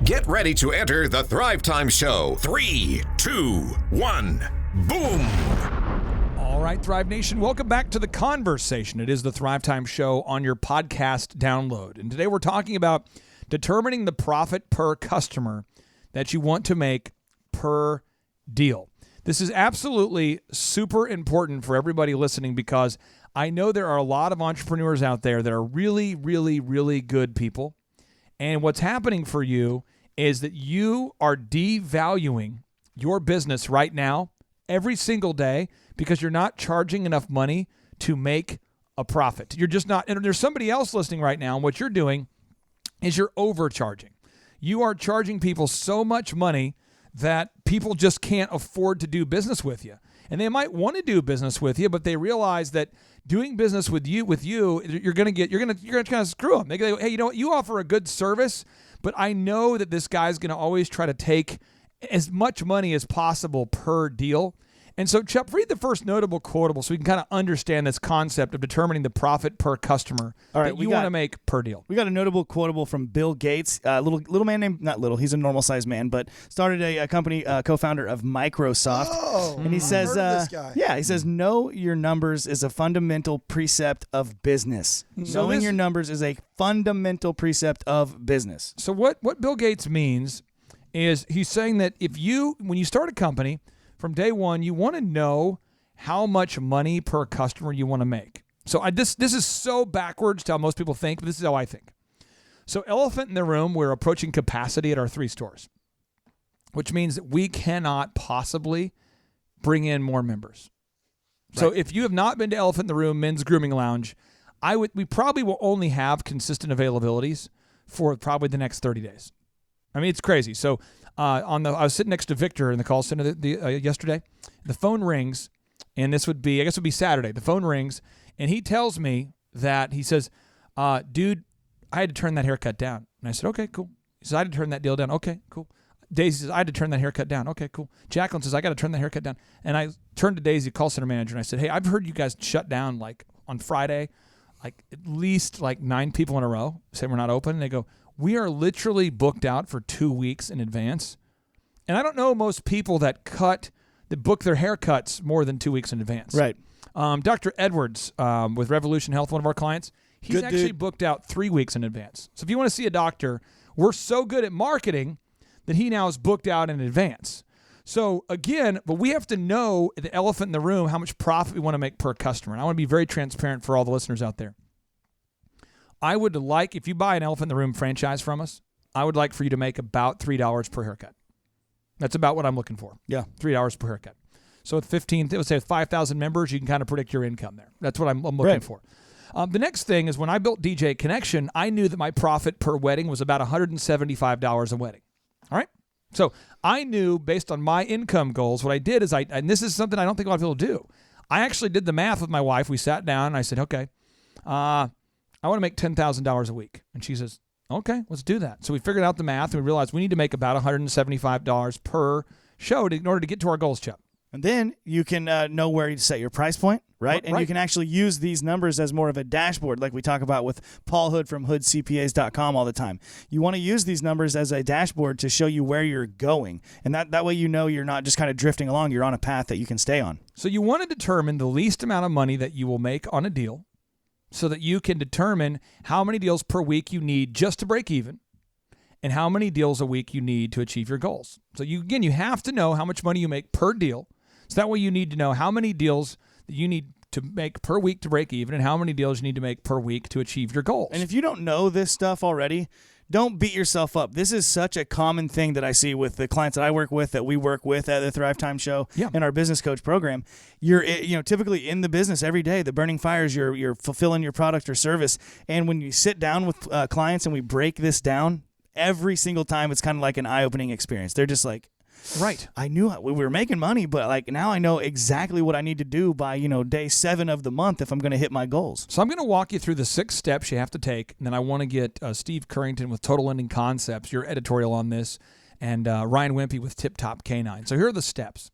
Get ready to enter the Thrivetime Show. 3, 2, 1, boom! All right, Thrive Nation, welcome back to the conversation. It is the Thrivetime Show on your podcast download. And today we're talking about determining the profit per customer that you want to make per deal. This is absolutely super important for everybody listening because I know there are a lot of entrepreneurs out there that are really, really, really good people. And what's happening for you is that you are devaluing your business right now every single day because you're not charging enough money to make a profit. You're just not, and there's somebody else listening right now, and what you're doing is you're overcharging. You are charging people so much money that people just can't afford to do business with you. And they might want to do business with you, but they realize that doing business with you, you're gonna kind of screw them. They go, hey, you know what? You offer a good service, but I know that this guy's gonna always try to take as much money as possible per deal. And so, Chuck, read the first notable quotable so we can kind of understand this concept of determining the profit per customer that you want to make per deal. We got a notable quotable from Bill Gates, little man named, not little, he's a normal-sized man, but started a company, co-founder of Microsoft. Oh, and he says, heard of this guy. Yeah, he says, know your numbers is a fundamental precept of business. Knowing your numbers is a fundamental precept of business. So what Bill Gates means is he's saying that when you start a company, from day one, you want to know how much money per customer you want to make. So this is so backwards to how most people think, but this is how I think. So elephant in the room, we're approaching capacity at our 3 stores, which means that we cannot possibly bring in more members. Right. So if you have not been to Elephant in the Room Men's Grooming Lounge, we probably will only have consistent availabilities for probably the next 30 days. I mean, it's crazy. So I was sitting next to Victor in the call center yesterday. The phone rings, and this would be Saturday. The phone rings, and he tells me that he says, dude, I had to turn that haircut down. And I said, okay, cool. He says, I had to turn that deal down. Okay, cool. Daisy says, I had to turn that haircut down. Okay, cool. Jacqueline says, I got to turn that haircut down. And I turned to Daisy, call center manager, and I said, hey, I've heard you guys shut down like on Friday, like at least like 9 people in a row say we're not open. And they go, we are literally booked out for 2 weeks in advance. And I don't know most people that book their haircuts more than 2 weeks in advance. Right. Dr. Edwards with Revolution Health, one of our clients, he's actually booked out 3 weeks in advance. So if you want to see a doctor, we're so good at marketing that he now is booked out in advance. So again, but we have to know the elephant in the room, how much profit we want to make per customer. And I want to be very transparent for all the listeners out there. I would like, if you buy an Elephant in the Room franchise from us, I would like for you to make about $3 per haircut. That's about what I'm looking for. Yeah. $3 per haircut. So with let's say with 5,000 members, you can kind of predict your income there. That's what I'm looking for. The next thing is when I built DJ Connection, I knew that my profit per wedding was about $175 a wedding. All right? So I knew based on my income goals, what I did is and this is something I don't think a lot of people do. I actually did the math with my wife. We sat down and I said, okay, I want to make $10,000 a week. And she says, okay, let's do that. So we figured out the math and we realized we need to make about $175 per show in order to get to our goals, Chuck. And then you can know where you set your price point, right? And you can actually use these numbers as more of a dashboard like we talk about with Paul Hood from hoodcpas.com all the time. You want to use these numbers as a dashboard to show you where you're going. And that way you know you're not just kind of drifting along. You're on a path that you can stay on. So you want to determine the least amount of money that you will make on a deal so that you can determine how many deals per week you need just to break even and how many deals a week you need to achieve your goals. So you have to know how much money you make per deal. So that way you need to know how many deals that you need to make per week to break even and how many deals you need to make per week to achieve your goals. And if you don't know this stuff already, don't beat yourself up. This is such a common thing that I see with the clients that I work with, that we work with at the Thrivetime Show and our business coach program. You're typically in the business every day. The burning fires, you're fulfilling your product or service. And when you sit down with clients and we break this down, every single time it's kind of like an eye-opening experience. They're just like, right. I knew we were making money, but like now I know exactly what I need to do by, day 7 of the month if I'm going to hit my goals. So I'm going to walk you through the 6 steps you have to take, and then I want to get Steve Currington with Total Lending Concepts, your editorial on this, and Ryan Wimpy with Tip Top K9. So here are the steps.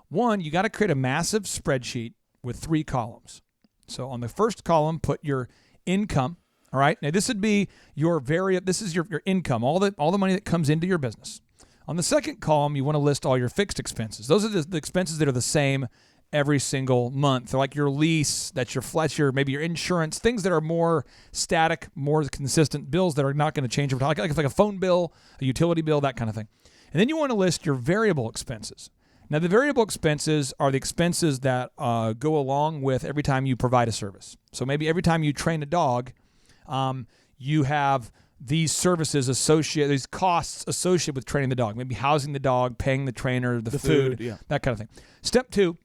1, you got to create a massive spreadsheet with 3 columns. So on the first column, put your income All right. Now this would be this is your income, all the money that comes into your business. On the second column, you want to list all your fixed expenses. Those are the expenses that are the same every single month. They're like your lease, maybe your insurance, things that are more static, more consistent bills that are not going to change over time, like a phone bill, a utility bill, that kind of thing. And then you want to list your variable expenses. Now, the variable expenses are the expenses that go along with every time you provide a service. So maybe every time you train a dog, you have these these costs associated with training the dog, maybe housing the dog, paying the trainer, the food, that kind of thing. Step 2,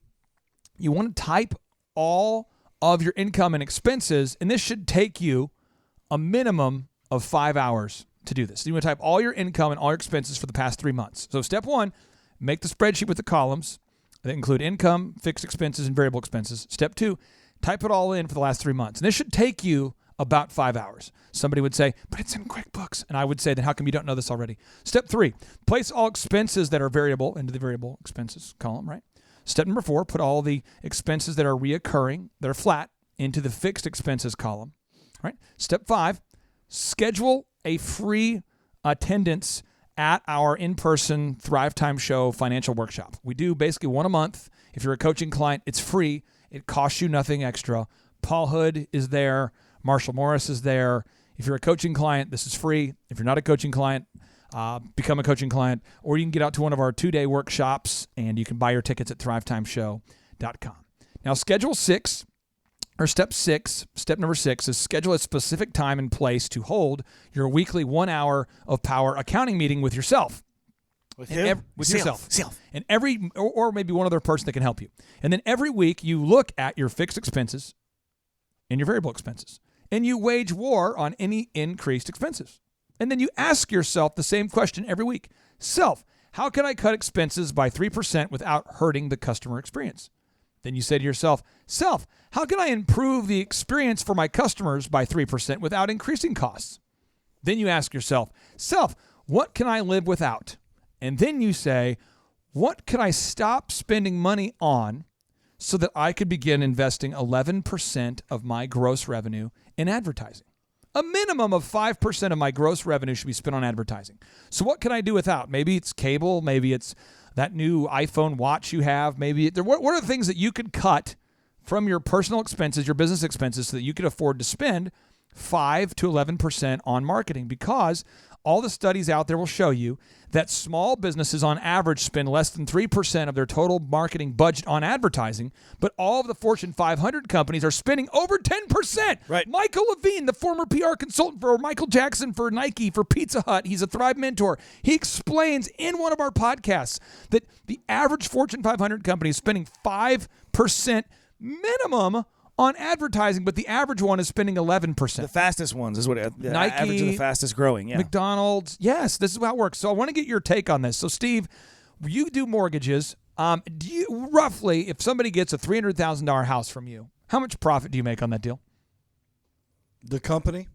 you want to type all of your income and expenses, and this should take you a minimum of 5 hours to do this. So you want to type all your income and all your expenses for the past 3 months. So step 1, make the spreadsheet with the columns that include income, fixed expenses, and variable expenses. Step 2, type it all in for the last 3 months. And this should take you about 5 hours. Somebody would say, but it's in QuickBooks. And I would say, then how come you don't know this already? Step 3, place all expenses that are variable into the variable expenses column, right? Step number 4, put all the expenses that are reoccurring, that are flat, into the fixed expenses column, right? Step 5, schedule a free attendance at our in-person Thrivetime Show financial workshop. We do basically one a month. If you're a coaching client, it's free. It costs you nothing extra. Paul Hood is there. Marshall Morris is there. If you're a coaching client, this is free. If you're not a coaching client, become a coaching client, or you can get out to one of our 2-day workshops, and you can buy your tickets at thrivetimeshow.com. Now, step number 6 is schedule a specific time and place to hold your weekly 1 hour of power accounting meeting with yourself. With yourself. And or maybe one other person that can help you. And then every week you look at your fixed expenses and your variable expenses, and you wage war on any increased expenses. And then you ask yourself the same question every week. Self, how can I cut expenses by 3% without hurting the customer experience? Then you say to yourself, self, how can I improve the experience for my customers by 3% without increasing costs? Then you ask yourself, self, what can I live without? And then you say, what can I stop spending money on so that I could begin investing 11% of my gross revenue in advertising? A minimum of 5% of my gross revenue should be spent on advertising. So what can I do without? Maybe it's cable. Maybe it's that new iPhone watch you have. Maybe what are the things that you could cut from your personal expenses, your business expenses, so that you could afford to spend 5 to 11% on marketing? Because all the studies out there will show you that small businesses on average spend less than 3% of their total marketing budget on advertising, but all of the Fortune 500 companies are spending over 10%. Right. Michael Levine, the former PR consultant for Michael Jackson, for Nike, for Pizza Hut, he's a Thrive mentor. He explains in one of our podcasts that the average Fortune 500 company is spending 5% minimum on advertising, but the average one is spending 11%. The fastest ones is what the Nike, average of the fastest growing. Yeah. McDonald's. Yes, this is how it works. So I want to get your take on this. So Steve, you do mortgages. Do you roughly, if somebody gets a $300,000 house from you, how much profit do you make on that deal? The company?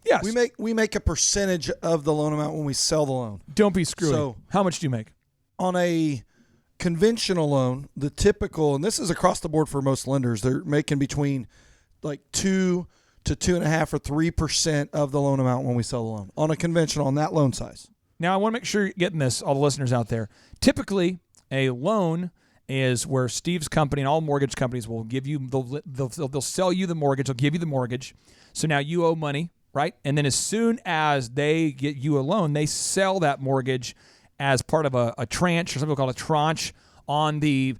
Yes. We make a percentage of the loan amount when we sell the loan. Don't be screwy. So, how much do you make? On a conventional loan, the typical, and this is across the board for most lenders, they're making between like 2 to 2.5 or 3% of the loan amount when we sell the loan on a conventional, on that loan size. Now, I want to make sure you're getting this, all the listeners out there. Typically, a loan is where Steve's company and all mortgage companies will give you, they'll sell you the mortgage, they'll give you the mortgage. So now you owe money, right? And then as soon as they get you a loan, they sell that mortgage as part of a tranche, or something called a tranche, on the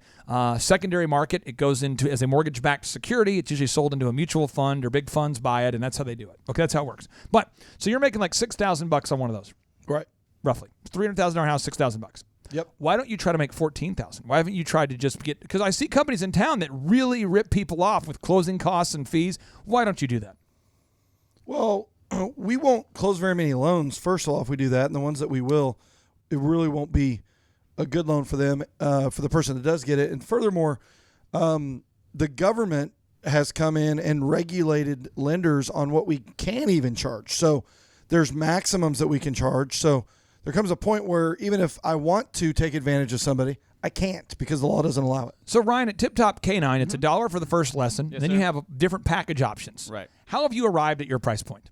secondary market. It goes into as a mortgage-backed security. It's usually sold into a mutual fund, or big funds buy it, and that's how they do it. Okay, that's how it works. But so you're making like $6,000 on one of those, right? Roughly $300,000 house, $6,000. Yep. Why don't you try to make $14,000? Why haven't you tried to just get? Because I see companies in town that really rip people off with closing costs and fees. Why don't you do that? Well, we won't close very many loans. First of all, if we do that, and the ones that we will, it really won't be a good loan for them, for the person that does get it. And furthermore, the government has come in and regulated lenders on what we can even charge. So there's maximums that we can charge. So there comes a point where even if I want to take advantage of somebody, I can't because the law doesn't allow it. So Ryan, at Tip Top Canine, it's $1 for the first lesson. Yes, then sir. you have different package options. Right. How have you arrived at your price point?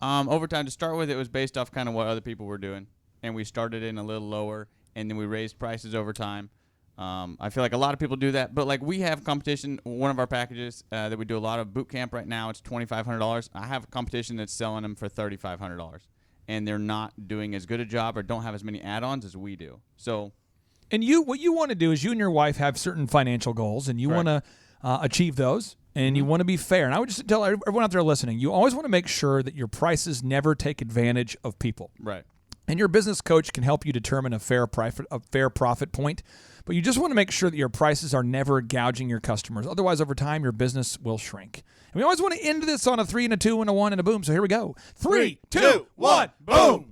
Over time, to start with, it was based off kind of what other people were doing, and we started in a little lower, and then we raised prices over time. I feel like a lot of people do that, but like we have competition. One of our packages that we do a lot of boot camp right now, it's $2,500. I have a competition that's selling them for $3,500, and they're not doing as good a job or don't have as many add-ons as we do. So. And what you want to do is you and your wife have certain financial goals, and you want to achieve those, and you want to be fair. And I would just tell everyone out there listening, you always want to make sure that your prices never take advantage of people. Right. And your business coach can help you determine a fair profit point, but you just want to make sure that your prices are never gouging your customers. Otherwise, over time, your business will shrink. And we always want to end this on a 3 and a 2 and a 1 and a boom. So here we go. 3, 2, 1, boom.